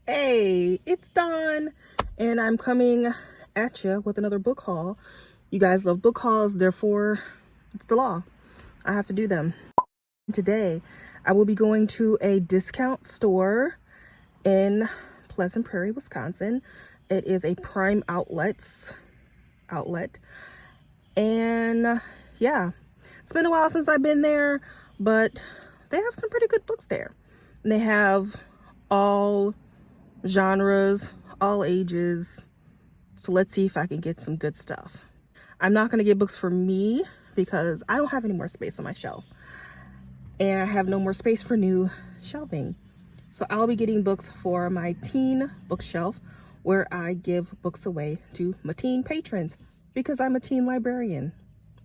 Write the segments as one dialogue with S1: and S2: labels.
S1: Hey, it's Dawn, and I'm coming at you with another book haul. You guys love book hauls, therefore it's the law. I have to do them. Today, I will be going to a discount store in Pleasant Prairie, Wisconsin. It is a Prime outlet. And yeah, it's been a while since I've been there, but they have some pretty good books there. And they have all genres, all ages. So let's see if I can get some good stuff. I'm not going to get books for me because I don't have any more space on my shelf. And I have no more space for new shelving. So I'll be getting books for my teen bookshelf where I give books away to my teen patrons because I'm a teen librarian.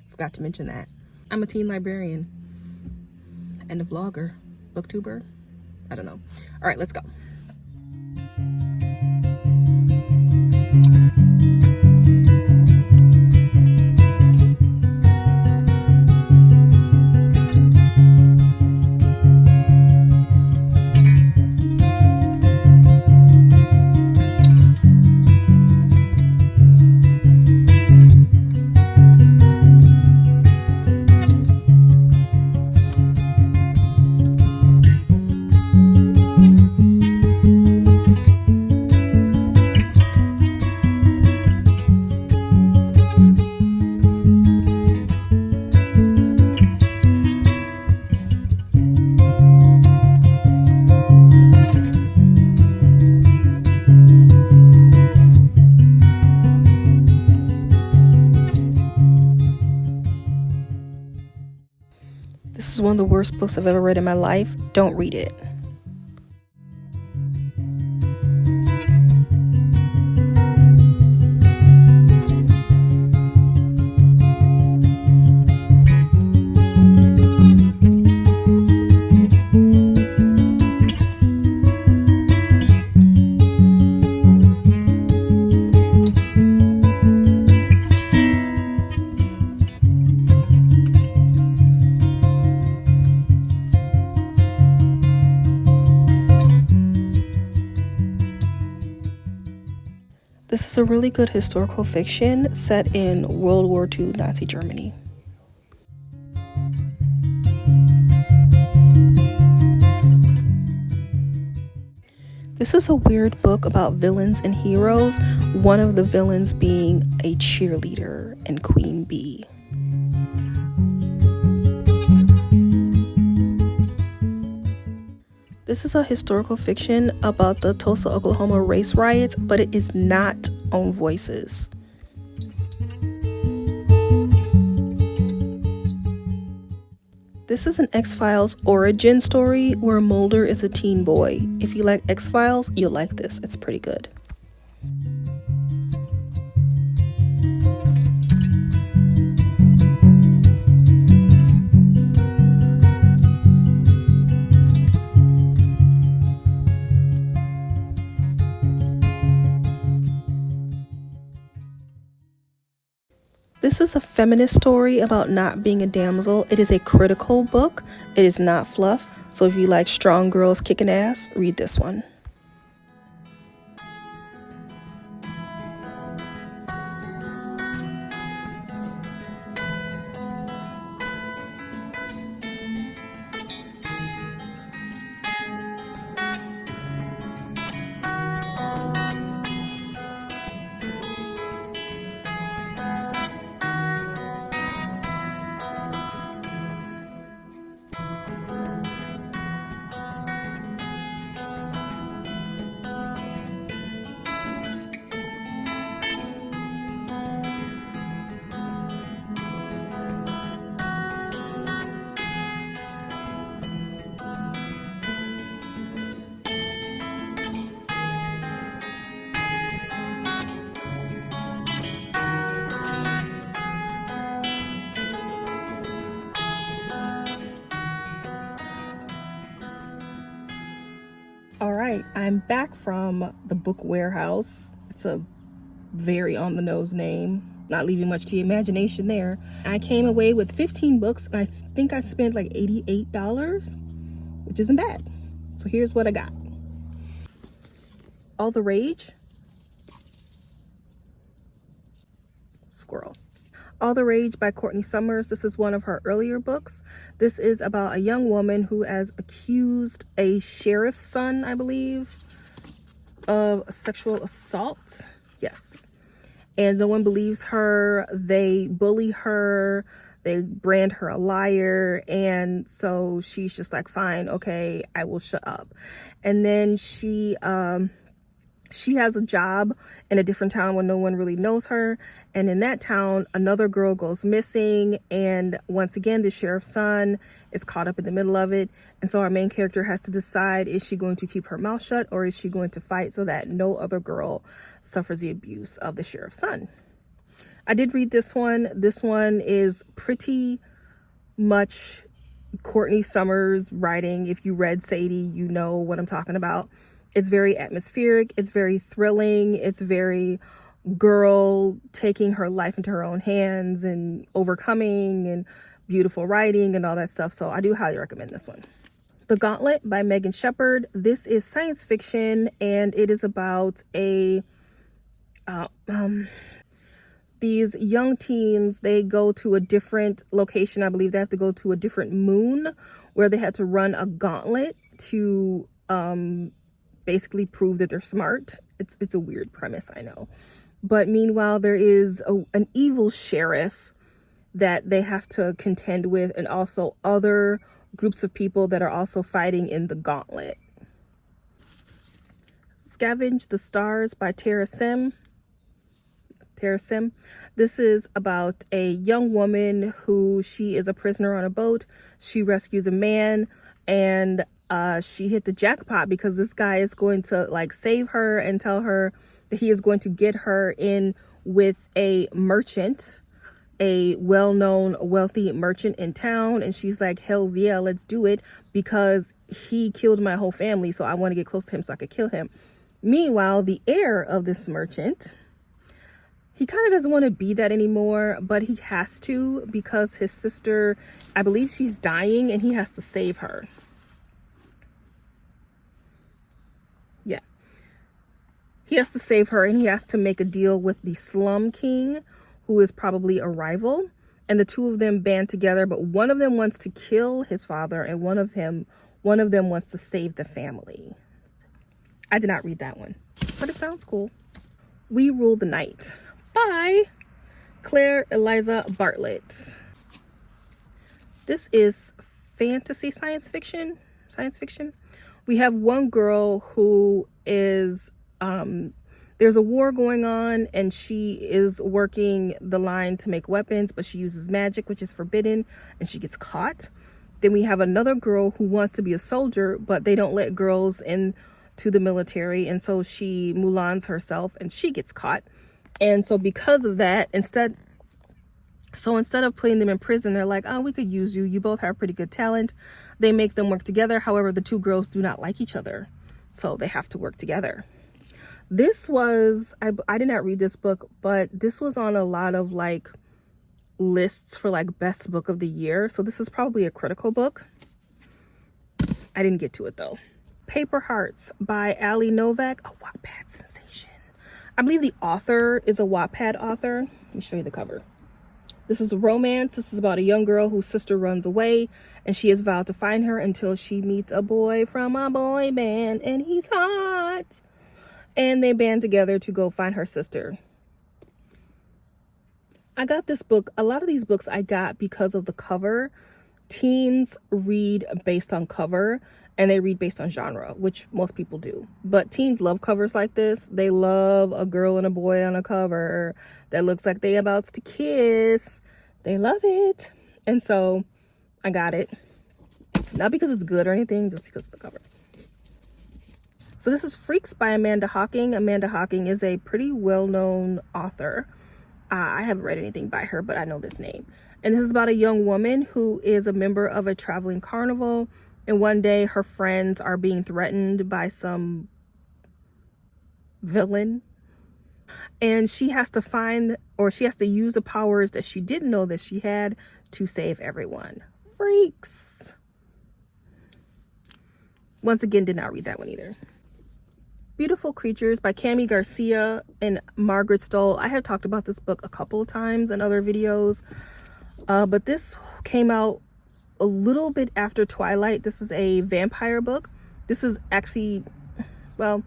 S1: Forgot to mention that. I'm a teen librarian and a vlogger, booktuber. I don't know. All right, let's go. This is one of the worst books I've ever read in my life. Don't read it. This is a really good historical fiction set in World War II Nazi Germany. This is a weird book about villains and heroes, one of the villains being a cheerleader and Queen Bee. This is a historical fiction about the Tulsa, Oklahoma race riots, but it is not on Voices. This is an X-Files origin story where Mulder is a teen boy. If you like X-Files, you'll like this. It's pretty good. This is a feminist story about not being a damsel. It is a critical book. It is not fluff. So if you like strong girls kicking ass, read this one. All right, I'm back from the Book Warehouse. It's a very on the nose name, not leaving much to the imagination there. I came away with 15 books and I think I spent like $88, which isn't bad. So here's what I got. All the Rage. Squirrel. All the Rage by Courtney Summers. This is one of her earlier books. This is about a young woman who has accused a sheriff's son, I believe, of sexual assault. Yes. And no one believes her. They bully her. They brand her a liar. And so she's just like, fine, okay, I will shut up. And then she has a job in a different town where no one really knows her. And in that town, another girl goes missing. And once again, the sheriff's son is caught up in the middle of it. And so our main character has to decide, is she going to keep her mouth shut or is she going to fight so that no other girl suffers the abuse of the sheriff's son? I did read this one. This one is pretty much Courtney Summers writing. If you read Sadie, you know what I'm talking about. It's very atmospheric. It's very thrilling. It's very girl taking her life into her own hands and overcoming, and beautiful writing and all that stuff. So I do highly recommend this one. The Gauntlet by Megan Shepherd. This is science fiction, and it is about these young teens. They go to a different location. I believe they have to go to a different moon where they had to run a gauntlet to basically prove that they're smart. It's a weird premise, I know. But meanwhile, there is an evil sheriff that they have to contend with, and also other groups of people that are also fighting in the gauntlet. Scavenge the Stars by Tara Sim. This is about a young woman who, she is a prisoner on a boat. She rescues a man, and she hit the jackpot because this guy is going to like save her and tell her that he is going to get her in with a merchant, a well-known wealthy merchant in town. And she's like, hell yeah, let's do it, because he killed my whole family, so I want to get close to him so I could kill him. Meanwhile, the heir of this merchant, he kind of doesn't want to be that anymore, but he has to because his sister, I believe she's dying, and he has to save her. Yeah. He has to save her, and he has to make a deal with the Slum King, who is probably a rival. And the two of them band together, but one of them wants to kill his father, and one of them wants to save the family. I did not read that one, but it sounds cool. We Rule the Night by Claire Eliza Bartlett. This is fantasy science fiction. We have one girl who is, there's a war going on, and she is working the line to make weapons, but she uses magic, which is forbidden, and she gets caught. Then we have another girl who wants to be a soldier, but they don't let girls in to the military, and so she Mulans herself, and she gets caught. And so because of that, instead of putting them in prison, they're like, oh, we could use you. You both have pretty good talent. They make them work together. However, the two girls do not like each other, so they have to work together. This was, I did not read this book, but this was on a lot of like lists for like best book of the year. So this is probably a critical book. I didn't get to it though. Paper Hearts by Ali Novak, a Wattpad sensation. I believe the author is a Wattpad author. Let me show you the cover. This is a romance. This is about a young girl whose sister runs away, and she has vowed to find her until she meets a boy from a boy band, and he's hot. And they band together to go find her sister. I got this book. A lot of these books I got because of the cover. Teens read based on cover, and they read based on genre, which most people do. But teens love covers like this. They love a girl and a boy on a cover that looks like they about to kiss. They love it. And so I got it. Not because it's good or anything, just because of the cover. So this is Freaks by Amanda Hocking. Amanda Hocking is a pretty well-known author. I haven't read anything by her, but I know this name. And this is about a young woman who is a member of a traveling carnival. And one day her friends are being threatened by some villain. And she has to find, or she has to use the powers that she didn't know that she had to save everyone. Freaks. Once again, did not read that one either. Beautiful Creatures by Cami Garcia and Margaret Stoll. I have talked about this book a couple of times in other videos, but this came out a little bit after Twilight. This is a vampire book. This is actually, well,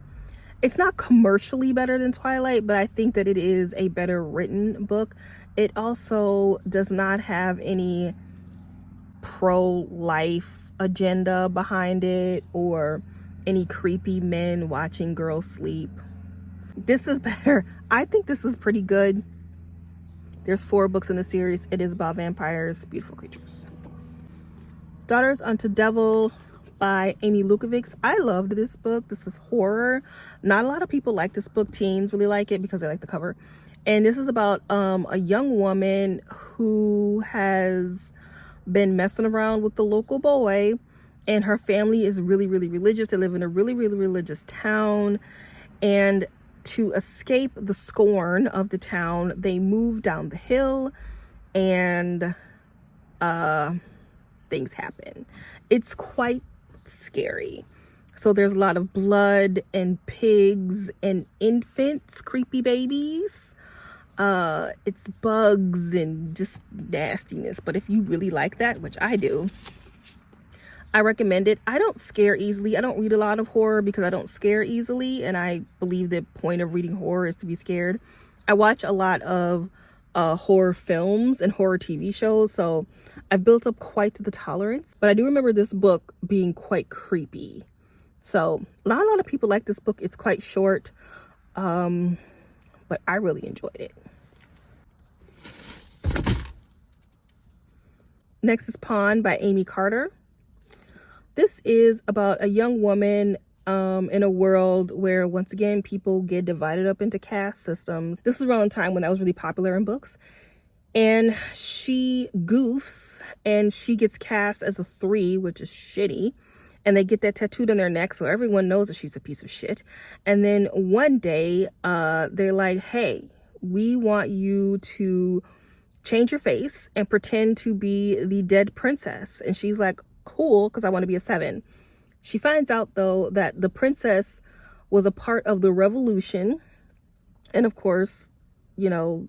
S1: it's not commercially better than Twilight, but I think that it is a better written book. It also does not have any pro-life agenda behind it or any creepy men watching girls sleep. This is better. I think this is pretty good. There's 4 books in the series. It is about vampires. Beautiful Creatures. Daughters Unto Devil by Amy Lukovics. I loved this book. This is horror. Not a lot of people like this book. Teens really like it because they like the cover. And this is about a young woman who has been messing around with the local boy, and her family is really, really religious. They live in a really, really religious town, and to escape the scorn of the town, they move down the hill, and things happen. It's quite scary. So there's a lot of blood and pigs and infants, creepy babies. It's bugs and just nastiness. But if you really like that, which I do, I recommend it. I don't scare easily. I don't read a lot of horror because I don't scare easily, and I believe the point of reading horror is to be scared. I watch a lot of horror films and horror TV shows, so I've built up quite the tolerance. But I do remember this book being quite creepy. So not a lot of people like this book. It's quite short, but I really enjoyed it. Next is Pawn by Amy Carter. This is about a young woman in a world where, once again, people get divided up into caste systems. This is around the time when that was really popular in books. And she goofs and she gets cast as a 3, which is shitty. And they get that tattooed on their neck so everyone knows that she's a piece of shit. And then one day they're like, hey, we want you to change your face and pretend to be the dead princess. And she's like, cool, because I want to be a 7. She finds out, though, that the princess was a part of the revolution. And of course, you know,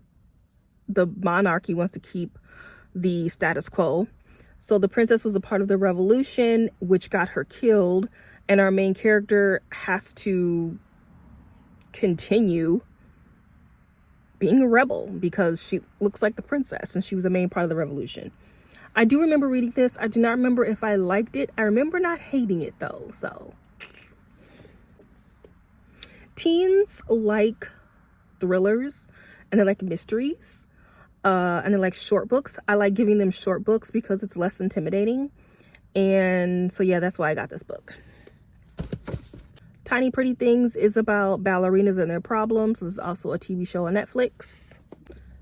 S1: the monarchy wants to keep the status quo. So the princess was a part of the revolution, which got her killed. And our main character has to continue being a rebel because she looks like the princess and she was a main part of the revolution. I do remember reading this. I do not remember if I liked it. I remember not hating it though. So teens like thrillers and they like mysteries and they like short books. I like giving them short books because it's less intimidating. And so yeah, that's why I got this book. Tiny Pretty Things is about ballerinas and their problems. This is also a TV show on Netflix.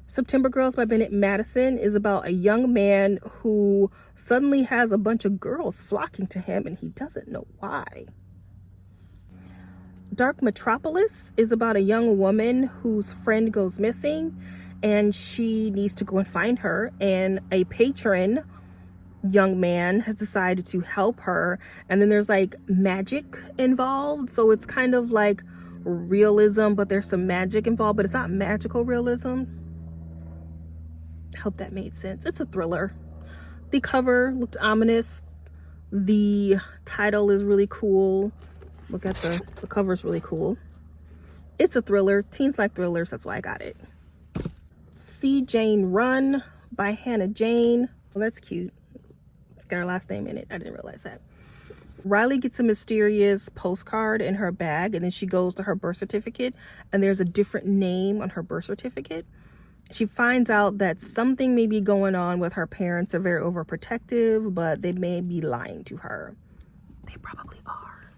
S1: September Girls by Bennett Madison is about a young man who suddenly has a bunch of girls flocking to him and he doesn't know why. Dark Metropolis is about a young woman whose friend goes missing and she needs to go and find her, and a patron young man has decided to help her, and then there's like magic involved, so it's kind of like realism, but there's some magic involved, but it's not magical realism. I hope that made sense. It's a thriller. The cover looked ominous. The title is really cool. Look at the cover is really cool. It's a thriller. Teens like thrillers, that's why I got it. See Jane Run by Hannah Jane. Well, that's cute. It's got her last name in it. I didn't realize that. Riley gets a mysterious postcard in her bag, and then she goes to her birth certificate, and there's a different name on her birth certificate. She finds out that something may be going on with her parents. They're very overprotective, but they may be lying to her. They probably are.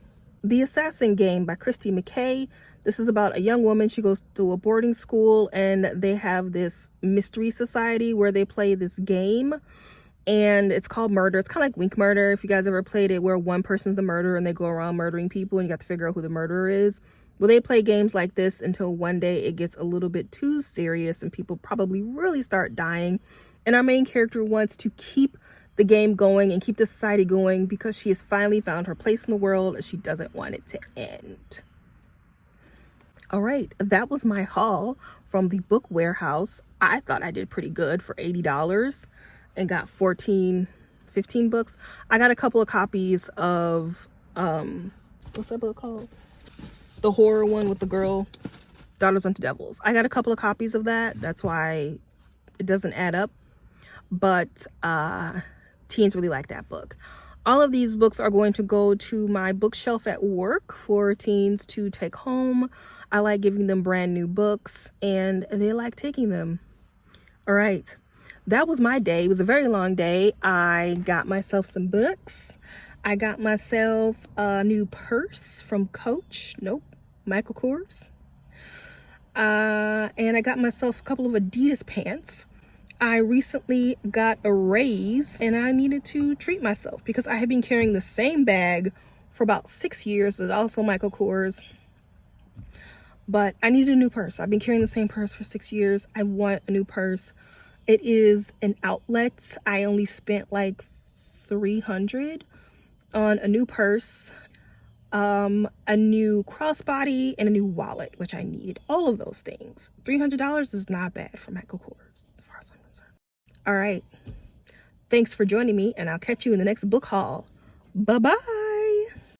S1: The Assassin Game by Christy McKay. This is about a young woman. She goes to a boarding school and they have this mystery society where they play this game, and it's called Murder. It's kind of like Wink Murder, if you guys ever played it, where one person's the murderer and they go around murdering people and you got to figure out who the murderer is. Well, they play games like this until one day it gets a little bit too serious and people probably really start dying. And our main character wants to keep the game going and keep the society going because she has finally found her place in the world and she doesn't want it to end. All right, that was my haul from the Book Warehouse. I thought I did pretty good for $80 and got 15 books. I got a couple of copies of, what's that book called? The horror one with the girl, Daughters Unto Devils. I got a couple of copies of that. That's why it doesn't add up. But teens really like that book. All of these books are going to go to my bookshelf at work for teens to take home. I like giving them brand new books and they like taking them. All right, that was my day. It was a very long day. I got myself some books. I got myself a new purse from Coach. Nope, Michael Kors. And I got myself a couple of Adidas pants. I recently got a raise and I needed to treat myself because I had been carrying the same bag for about 6 years. It's also Michael Kors, but I needed a new purse. I've been carrying the same purse for 6 years. I want a new purse. It is an outlet. I only spent like $300 on a new purse, a new crossbody, and a new wallet, which I need. All of those things. $300 is not bad for Michael Kors, as far as I'm concerned. All right. Thanks for joining me, and I'll catch you in the next book haul. Bye-bye.